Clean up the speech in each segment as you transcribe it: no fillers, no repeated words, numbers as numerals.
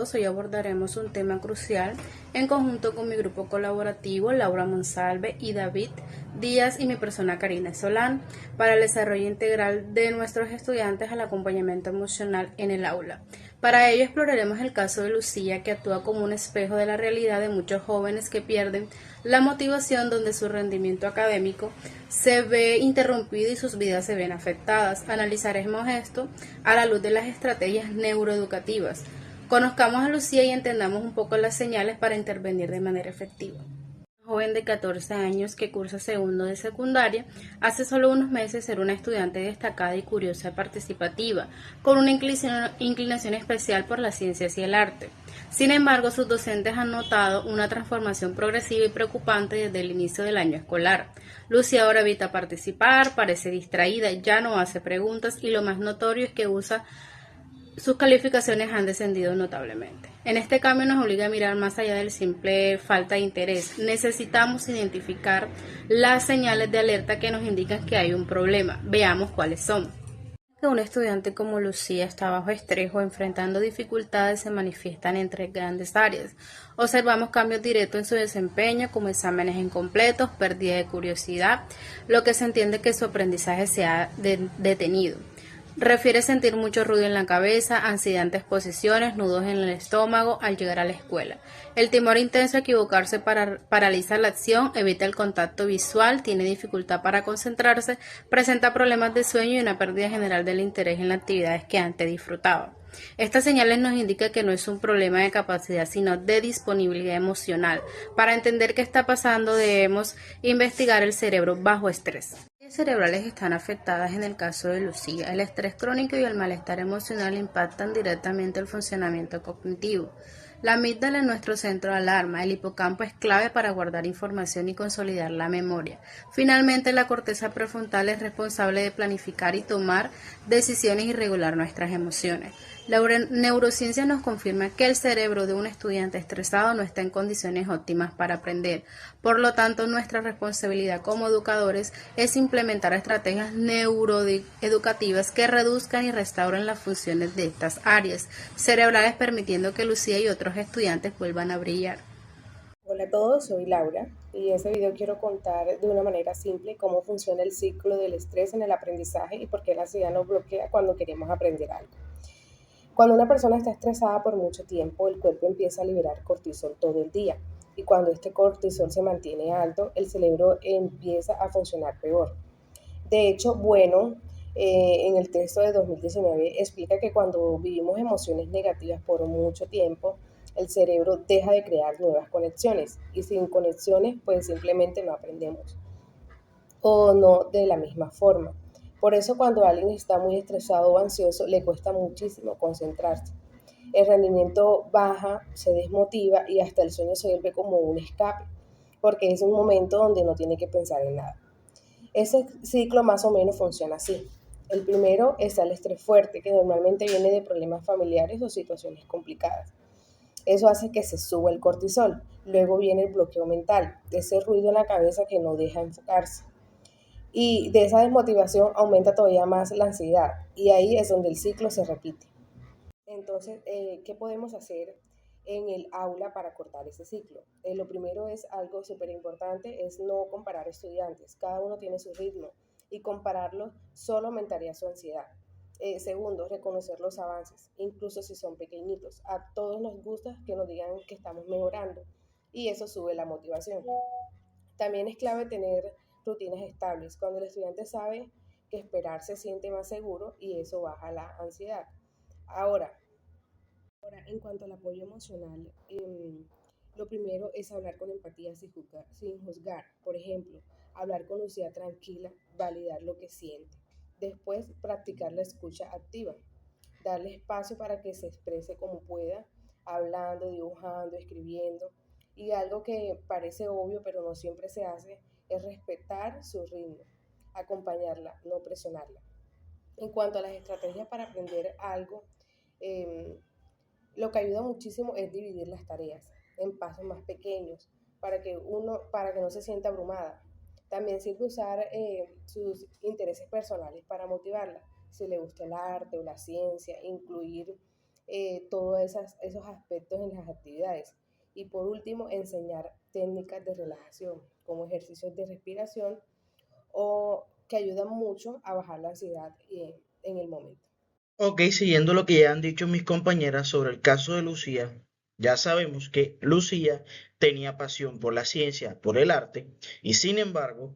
Hoy abordaremos un tema crucial en conjunto con mi grupo colaborativo Laura Monsalve y David Díaz y mi persona Karina Solán para el desarrollo integral de nuestros estudiantes al acompañamiento emocional en el aula. Para ello exploraremos el caso de Lucía, que actúa como un espejo de la realidad de muchos jóvenes que pierden la motivación, donde su rendimiento académico se ve interrumpido y sus vidas se ven afectadas. Analizaremos esto a la luz de las estrategias neuroeducativas. Conozcamos a Lucía y entendamos un poco las señales para intervenir de manera efectiva. Joven de 14 años que cursa segundo de secundaria, hace solo unos meses era una estudiante destacada y curiosa y participativa, con una inclinación especial por las ciencias y el arte. Sin embargo, sus docentes han notado una transformación progresiva y preocupante desde el inicio del año escolar. Lucía ahora evita participar, parece distraída, ya no hace preguntas y lo más notorio es que sus calificaciones han descendido notablemente. En este cambio nos obliga a mirar más allá del simple falta de interés. Necesitamos identificar las señales de alerta que nos indican que hay un problema. Veamos cuáles son. Que un estudiante como Lucía está bajo estrés o enfrentando dificultades se manifiestan en tres grandes áreas. Observamos cambios directos en su desempeño, como exámenes incompletos, pérdida de curiosidad, lo que se entiende que su aprendizaje se ha detenido. Refiere sentir mucho ruido en la cabeza, ansiedad ante exposiciones, nudos en el estómago al llegar a la escuela. El temor intenso a equivocarse paraliza la acción, evita el contacto visual, tiene dificultad para concentrarse, presenta problemas de sueño y una pérdida general del interés en las actividades que antes disfrutaba. Estas señales nos indican que no es un problema de capacidad, sino de disponibilidad emocional. Para entender qué está pasando, debemos investigar el cerebro bajo estrés. Las cerebrales están afectadas en el caso de Lucía. El estrés crónico y el malestar emocional impactan directamente el funcionamiento cognitivo. La amígdala es nuestro centro de alarma. El hipocampo es clave para guardar información y consolidar la memoria. Finalmente, la corteza prefrontal es responsable de planificar y tomar decisiones y regular nuestras emociones. La neurociencia nos confirma que el cerebro de un estudiante estresado no está en condiciones óptimas para aprender. Por lo tanto, nuestra responsabilidad como educadores es implementar estrategias neuroeducativas que reduzcan y restauren las funciones de estas áreas cerebrales, permitiendo que Lucía y otros estudiantes vuelvan a brillar. Hola a todos, soy Laura y en este video quiero contar de una manera simple cómo funciona el ciclo del estrés en el aprendizaje y por qué la ansiedad nos bloquea cuando queremos aprender algo. Cuando una persona está estresada por mucho tiempo, el cuerpo empieza a liberar cortisol todo el día y cuando este cortisol se mantiene alto, el cerebro empieza a funcionar peor. De hecho, en el texto de 2019 explica que cuando vivimos emociones negativas por mucho tiempo, el cerebro deja de crear nuevas conexiones y sin conexiones pues simplemente no aprendemos o no de la misma forma. Por eso cuando alguien está muy estresado o ansioso le cuesta muchísimo concentrarse. El rendimiento baja, se desmotiva y hasta el sueño se vuelve como un escape, porque es un momento donde no tiene que pensar en nada. Ese ciclo más o menos funciona así. El primero es el estrés fuerte, que normalmente viene de problemas familiares o situaciones complicadas. Eso hace que se suba el cortisol. Luego viene el bloqueo mental, ese ruido en la cabeza que no deja enfocarse. Y de esa desmotivación aumenta todavía más la ansiedad. Y ahí es donde el ciclo se repite. Entonces, ¿qué podemos hacer en el aula para cortar ese ciclo? Lo primero es algo súper importante, es no comparar estudiantes. Cada uno tiene su ritmo y compararlos solo aumentaría su ansiedad. Segundo, reconocer los avances, incluso si son pequeñitos. A todos nos gusta que nos digan que estamos mejorando y eso sube la motivación. También es clave tener rutinas estables. Cuando el estudiante sabe que esperar se siente más seguro y eso baja la ansiedad. Ahora, en cuanto al apoyo emocional, lo primero es hablar con empatía sin juzgar. Por ejemplo, hablar con Lucía tranquila, validar lo que siente. Después, practicar la escucha activa. Darle espacio para que se exprese como pueda, hablando, dibujando, escribiendo. Y algo que parece obvio, pero no siempre se hace, es respetar su ritmo, acompañarla, no presionarla. En cuanto a las estrategias para aprender algo, eh, lo que ayuda muchísimo es dividir las tareas en pasos más pequeños para que no se sienta abrumada. También sirve usar sus intereses personales para motivarla. Si le gusta el arte o la ciencia, incluir todos esos aspectos en las actividades. Y por último, enseñar técnicas de relajación, como ejercicios de respiración o que ayudan mucho a bajar la ansiedad en el momento. Ok, siguiendo lo que ya han dicho mis compañeras sobre el caso de Lucía, ya sabemos que Lucía tenía pasión por la ciencia, por el arte, y sin embargo,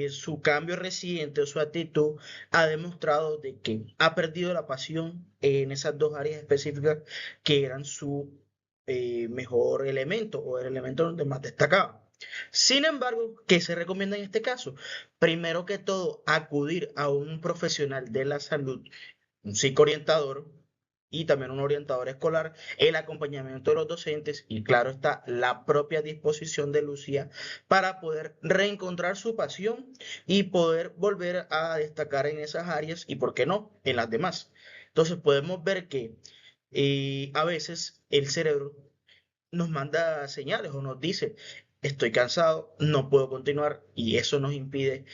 su cambio reciente o su actitud ha demostrado de que ha perdido la pasión en esas dos áreas específicas que eran su mejor elemento o el elemento donde más destacaba. Sin embargo, ¿qué se recomienda en este caso? Primero que todo, acudir a un profesional de la salud, un psicoorientador y también un orientador escolar, el acompañamiento de los docentes y claro está la propia disposición de Lucía para poder reencontrar su pasión y poder volver a destacar en esas áreas y, ¿por qué no?, en las demás. Entonces podemos ver que a veces el cerebro nos manda señales o nos dice, estoy cansado, no puedo continuar y eso nos impide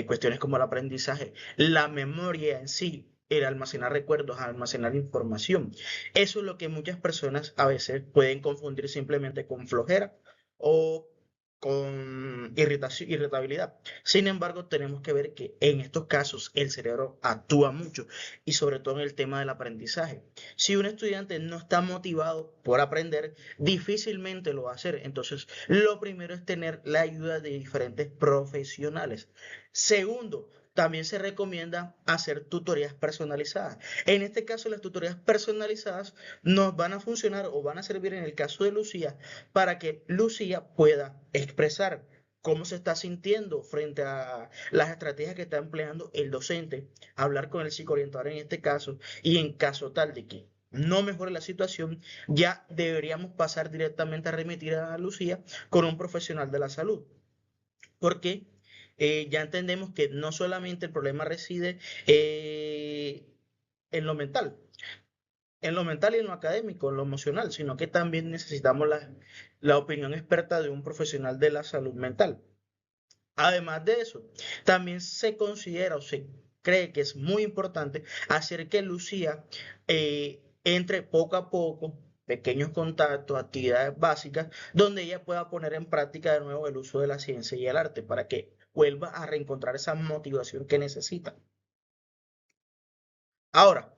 cuestiones como el aprendizaje, la memoria en sí, el almacenar recuerdos, almacenar información. Eso es lo que muchas personas a veces pueden confundir simplemente con flojera o con irritación, irritabilidad. Sin embargo, tenemos que ver que en estos casos el cerebro actúa mucho y sobre todo en el tema del aprendizaje. Si un estudiante no está motivado por aprender, difícilmente lo va a hacer. Entonces, lo primero es tener la ayuda de diferentes profesionales. Segundo, también se recomienda hacer tutorías personalizadas. En este caso, las tutorías personalizadas nos van a funcionar o van a servir en el caso de Lucía para que Lucía pueda expresar cómo se está sintiendo frente a las estrategias que está empleando el docente, hablar con el psicoorientador en este caso, y en caso tal de que no mejore la situación, ya deberíamos pasar directamente a remitir a Lucía con un profesional de la salud, porque ya entendemos que no solamente el problema reside en lo mental y en lo académico, en lo emocional, sino que también necesitamos la opinión experta de un profesional de la salud mental. Además de eso, también se considera o se cree que es muy importante hacer que Lucía entre poco a poco, pequeños contactos, actividades básicas, donde ella pueda poner en práctica de nuevo el uso de la ciencia y el arte para que vuelva a reencontrar esa motivación que necesita. Ahora,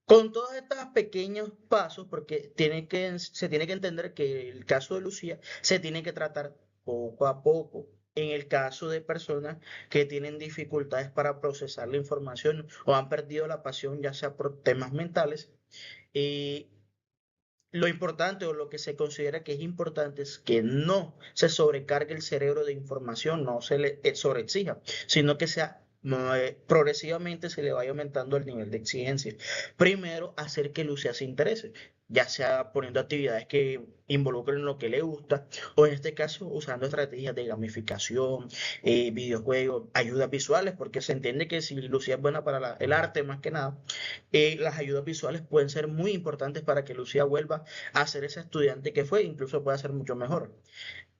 con todos estos pequeños pasos, porque se tiene que entender que el caso de Lucía se tiene que tratar poco a poco. En el caso de personas que tienen dificultades para procesar la información o han perdido la pasión, ya sea por temas mentales, eh, lo importante o lo que se considera que es importante es que no se sobrecargue el cerebro de información, no se le sobreexija, sino que sea progresivamente se le vaya aumentando el nivel de exigencia. Primero, hacer que Lucia se interese, ya sea poniendo actividades que involucren lo que le gusta, o en este caso usando estrategias de gamificación, videojuegos, ayudas visuales, porque se entiende que si Lucía es buena para el arte más que nada, las ayudas visuales pueden ser muy importantes para que Lucía vuelva a ser esa estudiante que fue, incluso pueda ser mucho mejor.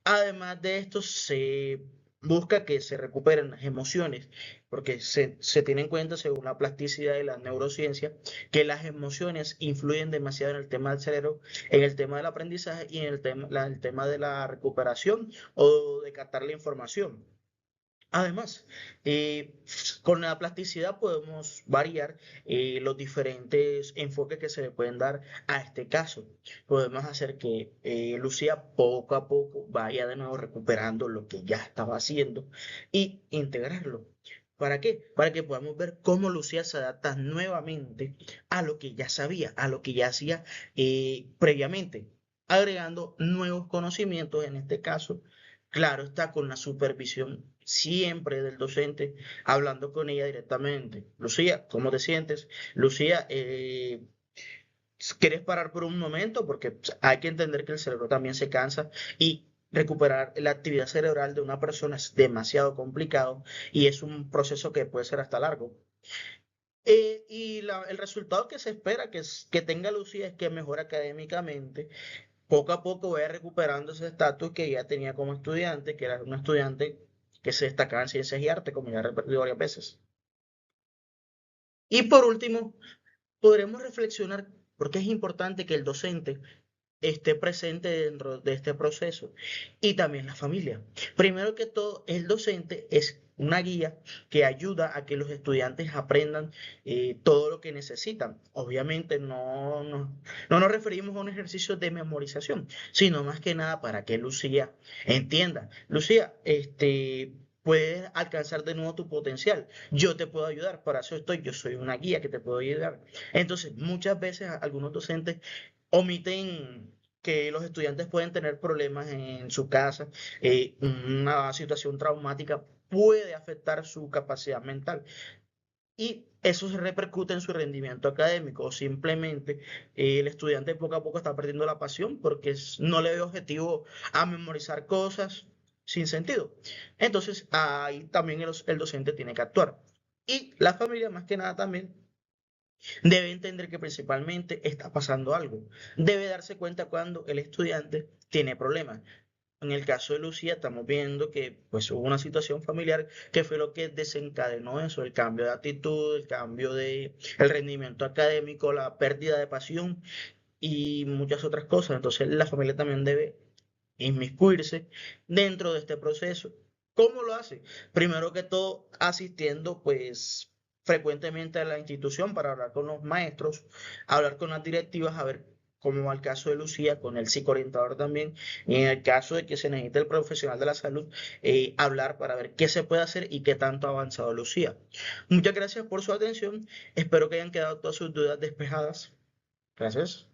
Además de esto, se busca que se recuperen las emociones, porque se tiene en cuenta, según la plasticidad y la neurociencia, que las emociones influyen demasiado en el tema del cerebro, en el tema del aprendizaje y en el tema de la recuperación o de captar la información. Además, con la plasticidad podemos variar los diferentes enfoques que se le pueden dar a este caso. Podemos hacer que Lucía poco a poco vaya de nuevo recuperando lo que ya estaba haciendo y integrarlo. ¿Para qué? Para que podamos ver cómo Lucía se adapta nuevamente a lo que ya sabía, a lo que ya hacía previamente, agregando nuevos conocimientos en este caso. Claro, está con la supervisión siempre del docente, hablando con ella directamente. Lucía, ¿cómo te sientes? Lucía, ¿quieres parar por un momento? Porque pues, hay que entender que el cerebro también se cansa y recuperar la actividad cerebral de una persona es demasiado complicado y es un proceso que puede ser hasta largo. El resultado que se espera que tenga Lucía es que mejore académicamente, poco a poco vaya recuperando ese estatus que ya tenía como estudiante, que era un estudiante que se destacaba en ciencias y arte, como ya he repetido varias veces. Y por último, podremos reflexionar porque es importante que el docente esté presente dentro de este proceso y también la familia. Primero que todo, el docente es una guía que ayuda a que los estudiantes aprendan todo lo que necesitan. Obviamente no nos referimos a un ejercicio de memorización, sino más que nada para que Lucía entienda. Lucía, puedes alcanzar de nuevo tu potencial. Yo te puedo ayudar, para eso estoy, yo soy una guía que te puedo ayudar. Entonces, muchas veces algunos docentes omiten que los estudiantes pueden tener problemas en su casa, una situación traumática puede afectar su capacidad mental y eso se repercute en su rendimiento académico o simplemente el estudiante poco a poco está perdiendo la pasión porque no le ve objetivo a memorizar cosas sin sentido. Entonces ahí también el docente tiene que actuar. Y la familia más que nada también debe entender que principalmente está pasando algo. Debe darse cuenta cuando el estudiante tiene problemas. En el caso de Lucía, estamos viendo que pues, hubo una situación familiar que fue lo que desencadenó eso, el cambio de actitud, el cambio de el rendimiento académico, la pérdida de pasión y muchas otras cosas. Entonces, la familia también debe inmiscuirse dentro de este proceso. ¿Cómo lo hace? Primero que todo, asistiendo pues frecuentemente a la institución para hablar con los maestros, hablar con las directivas, a ver cómo va el caso de Lucía, con el psicoorientador también, y en el caso de que se necesite el profesional de la salud, hablar para ver qué se puede hacer y qué tanto ha avanzado Lucía. Muchas gracias por su atención, espero que hayan quedado todas sus dudas despejadas. Gracias.